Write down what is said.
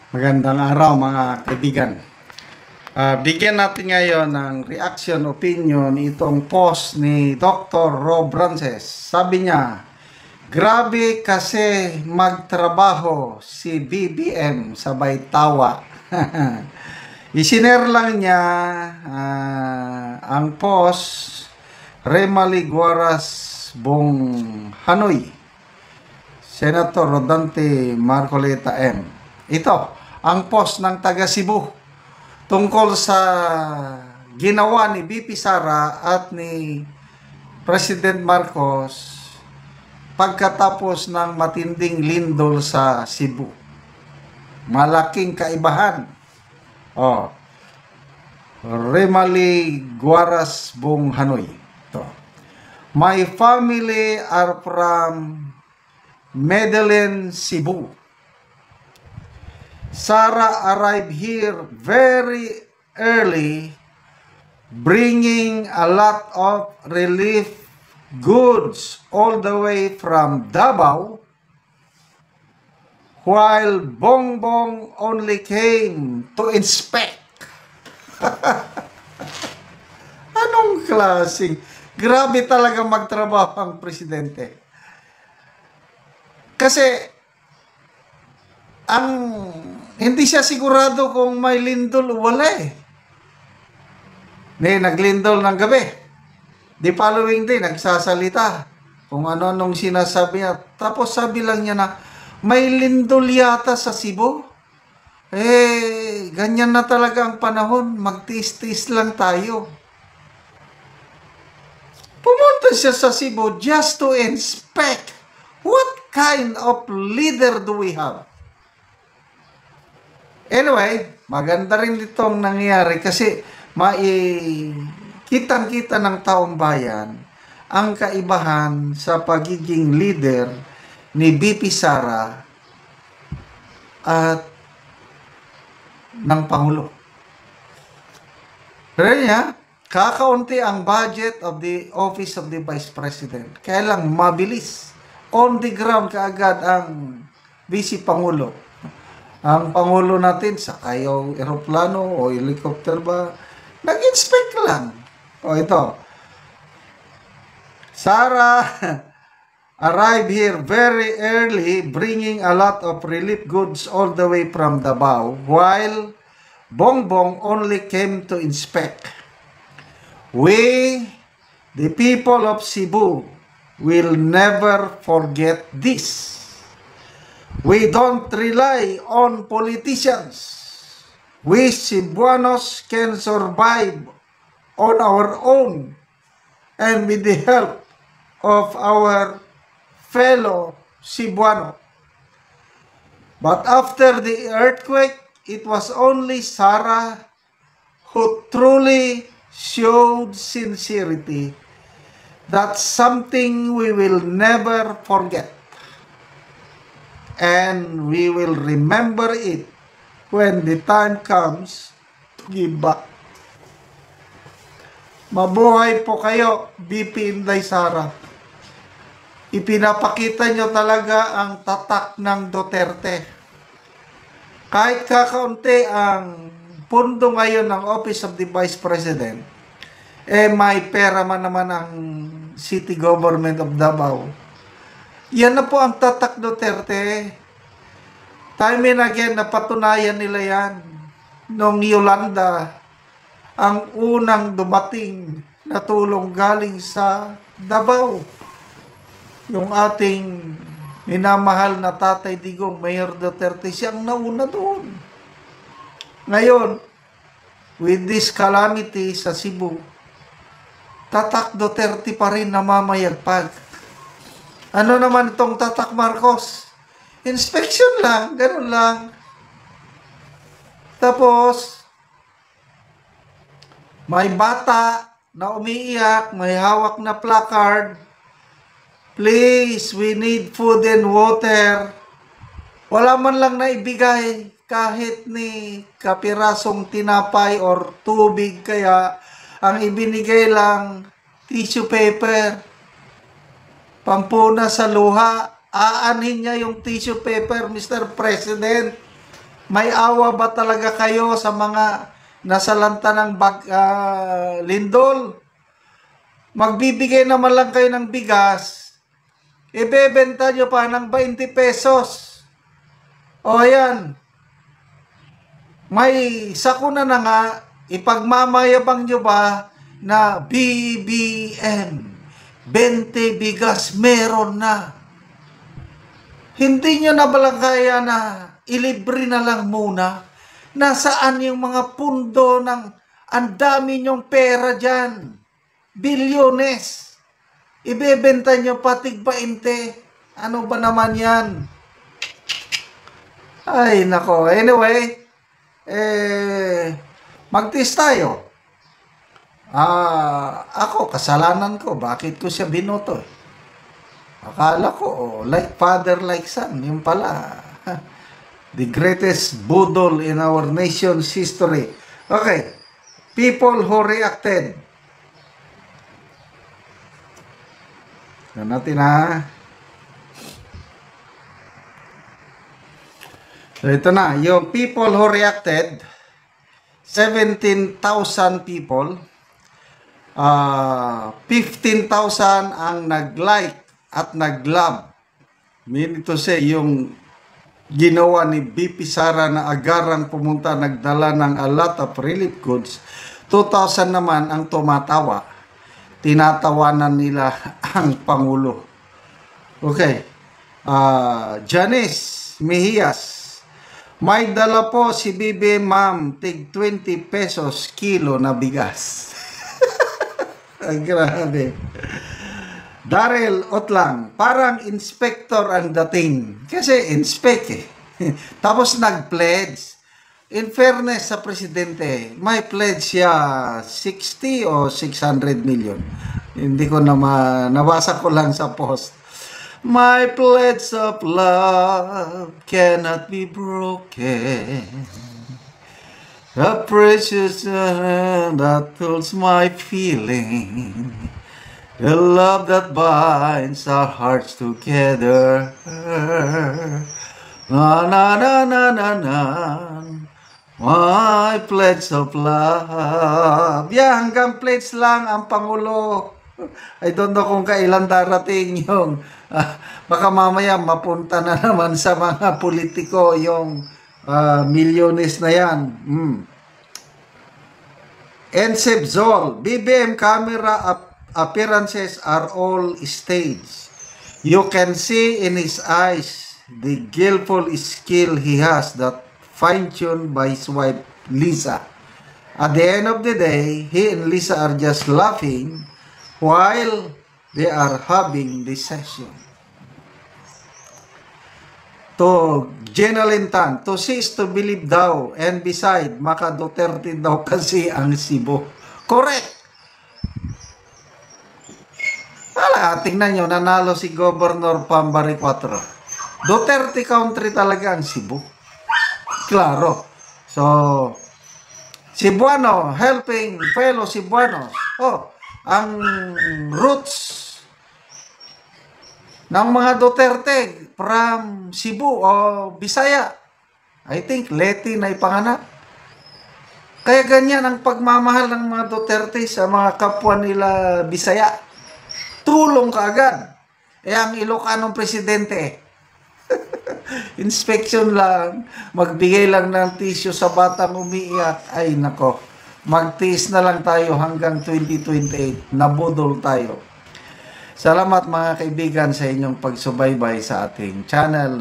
Magandang araw mga kaibigan. Bigyan natin ngayon ng reaction, opinion itong post ni Dr. Rob Rances. Sabi niya, grabe kasi magtrabaho si BBM sabay tawa. Isinare lang niya ang post Remali Guaras Bong Hanoy, Senator Rodante Marcoleta M. Ito, ang post ng taga Cebu tungkol sa ginawa ni BP Sara at ni President Marcos pagkatapos ng matinding lindol sa Cebu. Malaking kaibahan. Remali Guaras Bong Hanoy. Ito. My family are from Medellin, Cebu. Sara arrived here very early, bringing a lot of relief goods all the way from Davao, while Bongbong only came to inspect. Anong klaseng? Grabe talaga magtrabaho ang presidente. Kasi hindi siya sigurado kung may lindol o wala eh. Naglindol ng gabi. The following day, nagsasalita kung ano-anong sinasabi niya. Tapos sabi lang niya na, may lindol yata sa Cebu. Ganyan na talaga ang panahon. Magtiis-tiis lang tayo. Pumunta siya sa Cebu just to inspect. What kind of leader do we have? Anyway, maganda rin itong nangyayari kasi kitang-kita ng taong bayan ang kaibahan sa pagiging leader ni BP Sara at ng Pangulo. Pero niya, kakaunti ang budget of the Office of the Vice President. Kaya lang mabilis. On the ground kaagad ang Vice Pangulo. Ang Pangulo natin, sakay o aeroplano o helicopter ba, nag-inspect lang. Ito. Sara arrived here very early, bringing a lot of relief goods all the way from Davao, while Bongbong only came to inspect. We, the people of Cebu, will never forget this. We don't rely on politicians. We Cebuanos can survive on our own and with the help of our fellow Cebuano. But after the earthquake, it was only Sara who truly showed sincerity. That's something we will never forget. And we will remember it when the time comes to give back. Mabuhay po kayo, BP Inday Sara. Ipinapakita nyo talaga ang tatak ng Duterte. Kahit kakaunti ang pundo ngayon ng Office of the Vice President, may pera man naman ang City Government of Davao. Yan na po ang tatak Duterte. Time and again, napatunayan nila yan. Noong Yolanda, ang unang dumating na tulong galing sa Davao. Yung ating minamahal na Tatay Digong, Mayor Duterte, siyang nauna doon. Ngayon, with this calamity sa Cebu, tatak Duterte pa rin namamayagpag. Ano naman itong tatak Marcos? Inspection lang, ganun lang. Tapos, may bata na umiiyak, may hawak na placard. Please, we need food and water. Wala man lang naibigay kahit ni kapirasong tinapay or tubig, kaya ang ibinigay lang tissue paper. Pampuna sa luha, aanhin niya yung tissue paper, Mr. President. May awa ba talaga kayo sa mga nasalanta ng lindol? Magbibigay naman lang kayo ng bigas, ibebenta nyo pa ng 20 pesos. O ayan, may sakuna na nga, ipagmamayabang nyo ba na BBM, 20 bigas meron na. Hindi nyo na balang kaya na ilibre na lang muna? Nasaan yung mga pundo ng ang dami nyong pera dyan? Bilyones. Ibebenta nyo patig 20. Ano ba naman yan? Ay, nako. Anyway, magtis tayo. Ako, kasalanan ko. Bakit ko siya binoto? Akala ko, like father, like son. Yung pala, the greatest budol in our nation's history. Okay, people who reacted. Tignan natin ha. So ito na, yung people who reacted, 17,000 people, 15,000 ang nag-like at nag-love. Meaning to say, yung ginawa ni BP Sara na agarang pumunta, nagdala ng a lot of relief goods. 2,000 naman ang tumatawa. Tinatawanan nila ang Pangulo. Okay. Janice Mejias, may dala po si BBM ma'am, tig 20 pesos kilo na bigas. Grabe. Daryl Otlang, parang inspector ang dating. Kasi inspect eh. Tapos nag-pledge. In fairness sa presidente, may pledge siya 60 o 600 million. Hindi ko na nabasa ko lang sa post. My pledge of love cannot be broken. A precious that holds my feeling. The love that binds our hearts together. Na na na na na na. My pledge of love. Yeah, hanggang pledge lang ang Pangulo. I don't know kung kailan darating yung baka mamaya mapunta na naman sa mga politiko yung milyones na yan. Ensep Zol, BBM camera appearances are all staged. You can see in his eyes the skillful skill he has that fine-tuned by his wife Lisa. At the end of the day, he and Lisa are just laughing while they are having this session. To Jenalyn Tan, to see is to believe daw, and beside, Maka Duterte daw kasi ang Cebu. Correct! Wala, tingnan nyo, nanalo si Governor Pambari 4. Duterte country talaga ang Cebu. Klaro. So, Cebuano, helping fellow Cebuanos. Oh, ang roots ng mga Duterte from Cebu o Bisaya. I think Leti na ipanganak. Kaya ganyan ang pagmamahal ng mga Duterte sa mga kapwa nila Bisaya. Tulong kaagad. Ang Ilocanong presidente, inspection lang, magbigay lang ng tissue sa batang umiiyak. Ay nako, magtiis na lang tayo hanggang 2028. Nabudol tayo. Salamat mga kaibigan sa inyong pagsubaybay sa ating channel.